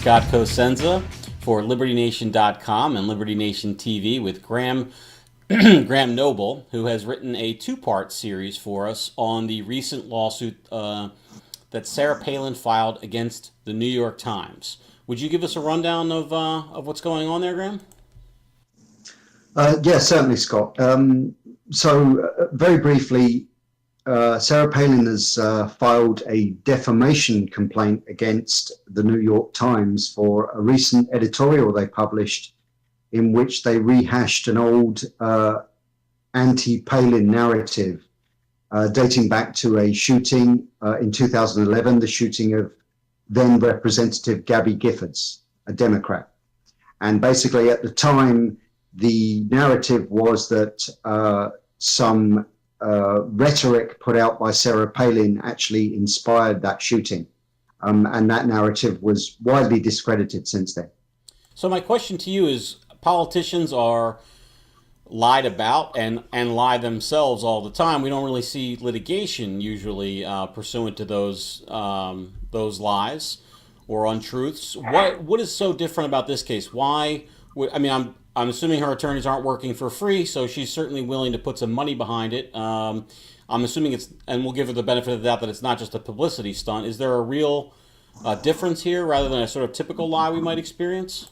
Scott Cosenza for LibertyNation.com and Liberty Nation TV with Graham Noble, who has written a two-part series for us on the recent lawsuit that Sarah Palin filed against the New York Times. Would you give us a rundown of what's going on there, Graham? Yes, certainly, Scott. Very briefly, Sarah Palin has filed a defamation complaint against the New York Times for a recent editorial they published in which they rehashed an old anti-Palin narrative dating back to a shooting in 2011, the shooting of then Representative Gabby Giffords, a Democrat. And basically at the time, the narrative was that some rhetoric put out by Sarah Palin actually inspired that shooting. And that narrative was widely discredited since then. So my question to you is, politicians are lied about and lie themselves all the time. We don't really see litigation usually pursuant to those lies or untruths. What is so different about this case? Why? I'm assuming her attorneys aren't working for free, so she's certainly willing to put some money behind it. I'm assuming it's, and we'll give her the benefit of the doubt that it's not just a publicity stunt. Is there a real difference here rather than a sort of typical lie we might experience?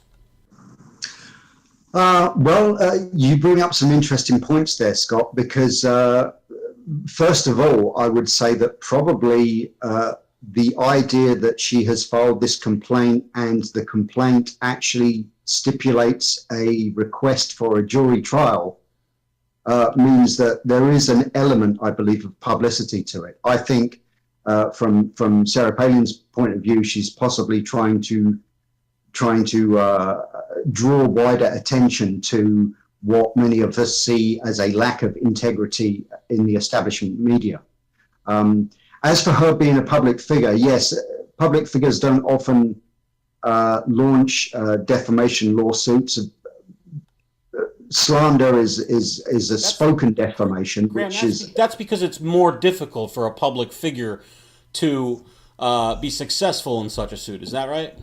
You bring up some interesting points there, Scott, because first of all, I would say that probably the idea that she has filed this complaint and the complaint actually stipulates a request for a jury trial means that there is an element, I believe, of publicity to it. I think from Sarah Palin's point of view, she's possibly trying to draw wider attention to what many of us see as a lack of integrity in the establishment media. As for her being a public figure, yes, public figures don't often launch defamation lawsuits. Slander is a spoken defamation, Graham, which that's because it's more difficult for a public figure to be successful in such a suit. Is that right?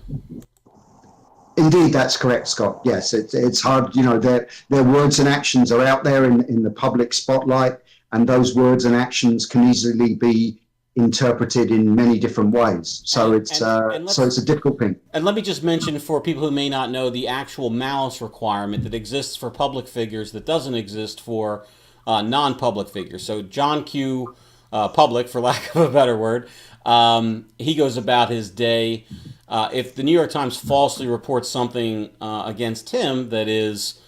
Indeed, that's correct, Scott. Yes, it's hard. You know, their words and actions are out there in the public spotlight, and those words and actions can easily be interpreted in many different ways. So it's a difficult thing. And let me just mention for people who may not know the actual malice requirement that exists for public figures that doesn't exist for non-public figures. So John Q. Public, for lack of a better word, he goes about his day. If the New York Times falsely reports something against him that is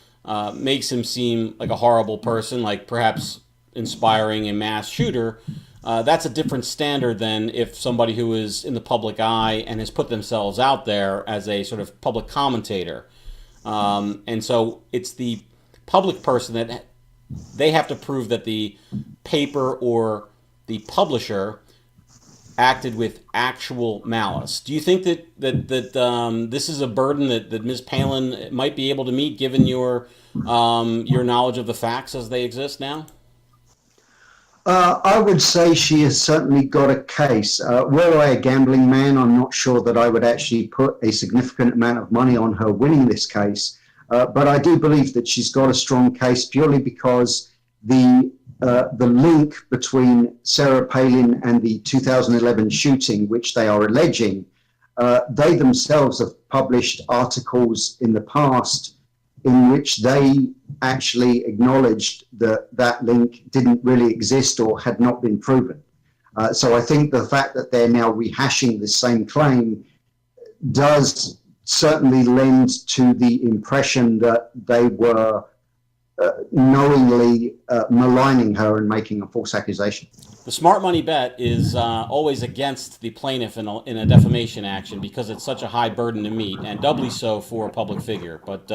makes him seem like a horrible person, like perhaps inspiring a mass shooter, that's a different standard than if somebody who is in the public eye and has put themselves out there as a sort of public commentator. And so it's the public person that they have to prove that the paper or the publisher acted with actual malice. Do you think that this is a burden that Ms. Palin might be able to meet, given your knowledge of the facts as they exist now? I would say she has certainly got a case. Were I a gambling man, I'm not sure that I would actually put a significant amount of money on her winning this case. But I do believe that she's got a strong case purely because the link between Sarah Palin and the 2011 shooting, which they are alleging, they themselves have published articles in the past in which they actually acknowledged that that link didn't really exist or had not been proven. So I think the fact that they're now rehashing the same claim does certainly lend to the impression that they were knowingly maligning her and making a false accusation. The smart money bet is always against the plaintiff in a defamation action because it's such a high burden to meet, and doubly so for a public figure. But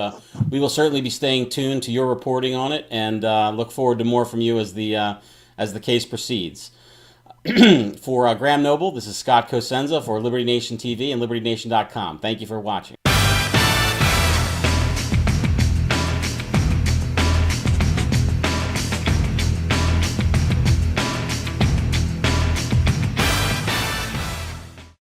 we will certainly be staying tuned to your reporting on it, and look forward to more from you as the case proceeds. For Graham Noble, this is Scott Cosenza for Liberty Nation TV and LibertyNation.com. Thank you for watching.